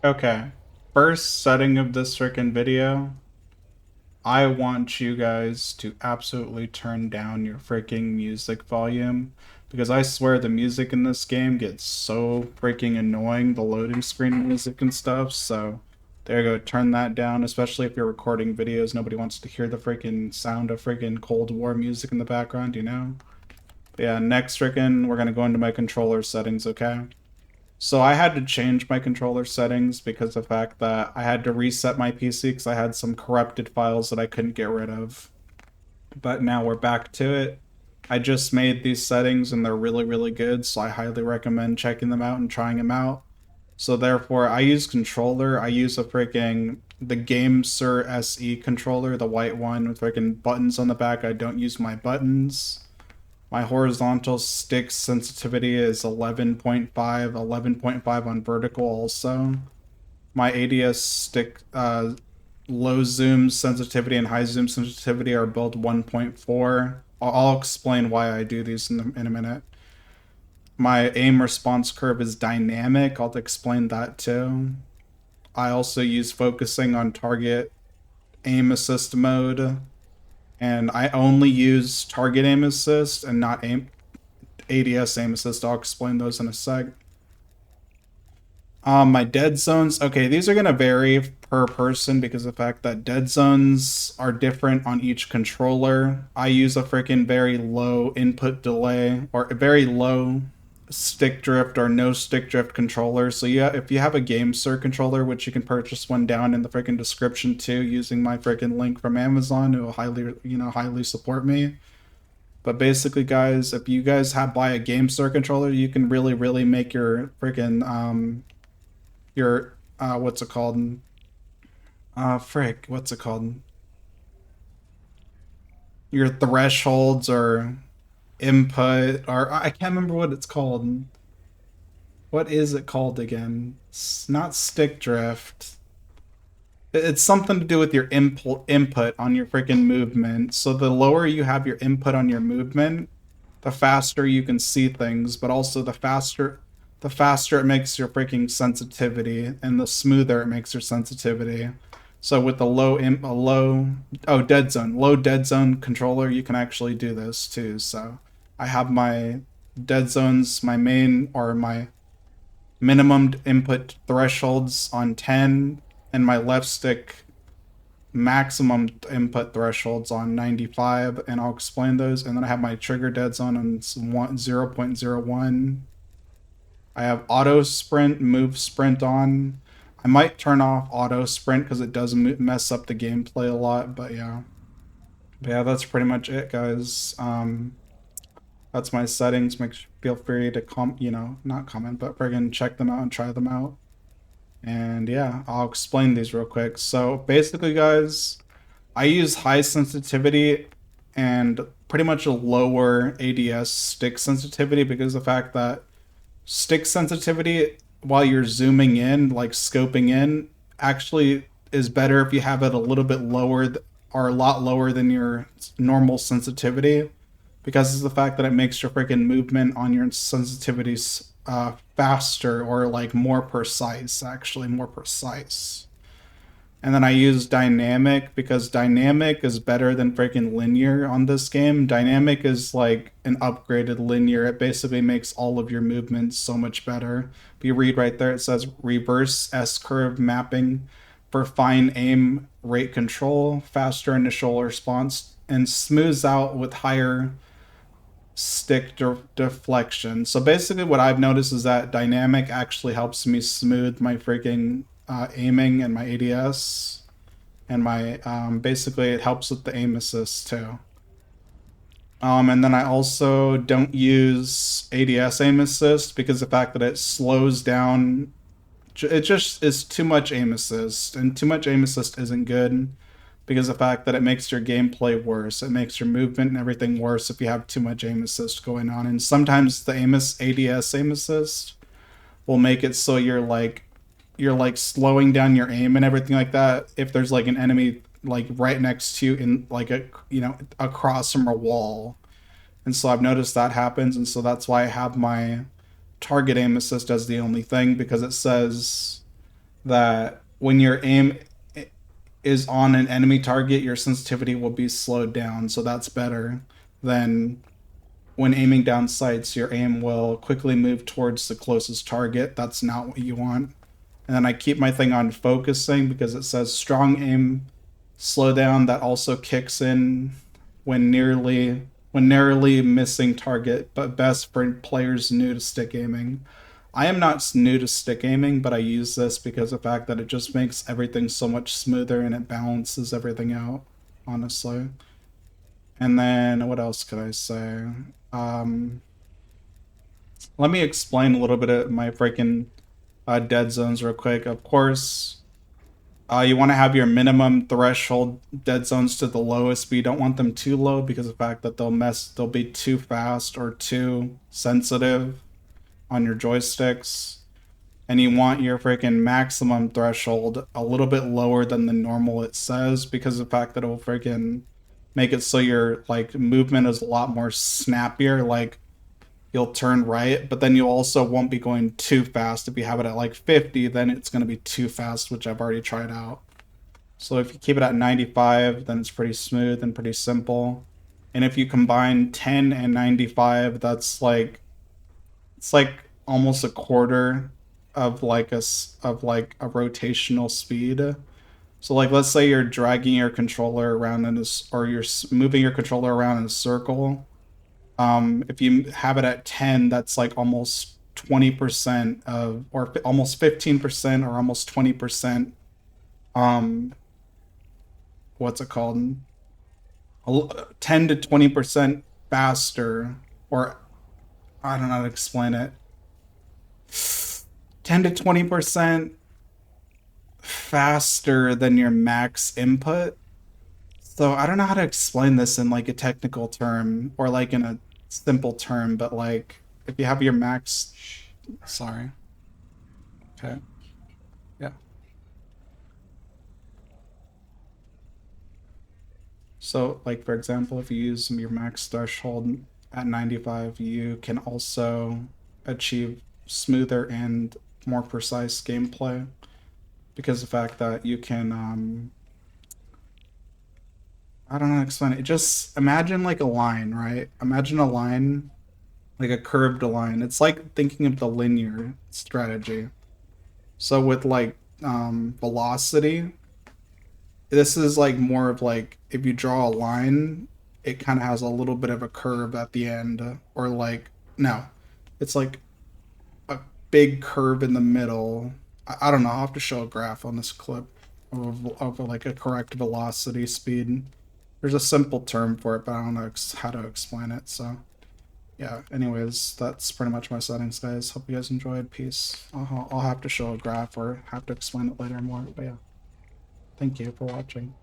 Okay. First setting of this freaking video, I want you guys to absolutely turn down your freaking music volume because I swear the music in this game gets so freaking annoying, the loading screen music and stuff. So there you go, turn that down, especially if you're recording videos. Nobody wants to hear the freaking sound of freaking Cold War music in the background, you know? But yeah, next freaking, we're gonna go into my controller settings, okay? So I had to change my controller settings because of the fact that I had to reset my PC because I had some corrupted files that I couldn't get rid of. But now we're back to it. I just made these settings and they're really, really good, so I highly recommend checking them out and trying them out. So therefore, I use controller. I use a freaking the Game Sir SE controller, the white one with freaking buttons on the back. I don't use my buttons. My horizontal stick sensitivity is 11.5, 11.5 on vertical also. My ADS stick low zoom sensitivity and high zoom sensitivity are both 1.4. I'll explain why I do these in a minute. My aim response curve is dynamic. I'll explain that too. I also use focusing on target aim assist mode, and I only use target aim assist and not aim ADS aim assist. I'll explain those in a sec. My dead zones. Okay, these are gonna vary per person because of the fact that dead zones are different on each controller. I use a freaking very low input delay or a very low stick drift or no stick drift controller. So yeah, if you have a GameSir controller, which you can purchase one down in the freaking description too, using my freaking link from Amazon, it will highly support me. But basically, guys, if you guys have buy a GameStar controller, you can really make your freaking your what's it called? Frick, what's it called? Your thresholds or input or I can't remember what it's called. What is it called again? It's not stick drift. It's something to do with your input on your freaking movement. So the lower you have your input on your movement, the faster you can see things, but also the faster it makes your freaking sensitivity and the smoother it makes your sensitivity. So with the low dead zone controller, you can actually do this too. So I have my dead zones, my main or my minimum input thresholds on 10 and my left stick maximum input thresholds on 95, and I'll explain those. And then I have my trigger dead zone on 0.01. I have auto sprint, move sprint on. I might turn off auto sprint because it does mess up the gameplay a lot, but yeah. But yeah, that's pretty much it, guys. That's my settings. Feel free to not comment, but friggin' check them out and try them out. And yeah, I'll explain these real quick. So basically, guys, I use high sensitivity and pretty much a lower ADS stick sensitivity because of the fact that stick sensitivity, while you're zooming in, like scoping in, actually is better if you have it a little bit lower or a lot lower than your normal sensitivity because of the fact that it makes your freaking movement on your sensitivities faster or like more precise, actually more precise. And then I use dynamic because dynamic is better than freaking linear on this game. Dynamic is like an upgraded linear. It basically makes all of your movements so much better. If you read right there, it says reverse S curve mapping for fine aim rate control, faster initial response, and smooths out with higher stick deflection. So basically, what I've noticed is that dynamic actually helps me smooth my freaking aiming and my ADS and my basically it helps with the aim assist too. And then I also don't use ADS aim assist because the fact that it slows down, it just is too much aim assist, and too much aim assist isn't good because the fact that it makes your gameplay worse. It makes your movement and everything worse if you have too much aim assist going on. And sometimes the ADS aim assist will make it so you're like slowing down your aim and everything like that if there's like an enemy like right next to you in like across from a wall. And so I've noticed that happens, and so that's why I have my target aim assist as the only thing because it says that when your aim is on an enemy target, your sensitivity will be slowed down. So that's better than when aiming down sights, your aim will quickly move towards the closest target. That's not what you want. And then I keep my thing on focusing because it says strong aim slowdown that also kicks in when nearly missing target, but best for players new to stick aiming. I am not new to stick aiming, but I use this because of the fact that it just makes everything so much smoother and it balances everything out, honestly. And then what else could I say? Um, Let me explain a little bit of my freaking dead zones real quick. Of course, you want to have your minimum threshold dead zones to the lowest, but you don't want them too low because of the fact that they'll be too fast or too sensitive on your joysticks. And you want your freaking maximum threshold a little bit lower than the normal it says because of the fact that it will freaking make it so your like movement is a lot more snappier. Like you'll turn right, but then you also won't be going too fast. If you have it at like 50, then it's going to be too fast, which I've already tried out. So if you keep it at 95, then it's pretty smooth and pretty simple. And if you combine 10 and 95, that's like it's like almost a quarter of like a rotational speed. So like let's say you're dragging your controller around or you're moving your controller around in a circle. If you have it at 10, that's like almost 20% of, or almost 15%, or almost 20%. Um, what's it called? 10 to 20% faster, or I don't know how to explain it. 10 to 20% faster than your max input. So I don't know how to explain this in like a technical term or like in a simple term, but like if you have your max, sorry. Okay. Yeah. So, like for example, if you use your max threshold at 95, you can also achieve smoother and more precise gameplay because the fact that you can, I don't know how to explain it. Just imagine like a line, right? Imagine a line, like a curved line. It's like thinking of the linear strategy. So with like velocity, this is like more of like if you draw a line, it kind of has a little bit of a curve at the end, or like no, it's like a big curve in the middle. I don't know. I'll have to show a graph on this clip of like a correct velocity speed. There's a simple term for it, but I don't know how to explain it. So yeah. Anyways, that's pretty much my settings, guys. Hope you guys enjoyed. Peace. I'll have to show a graph or have to explain it later more. But yeah, thank you for watching.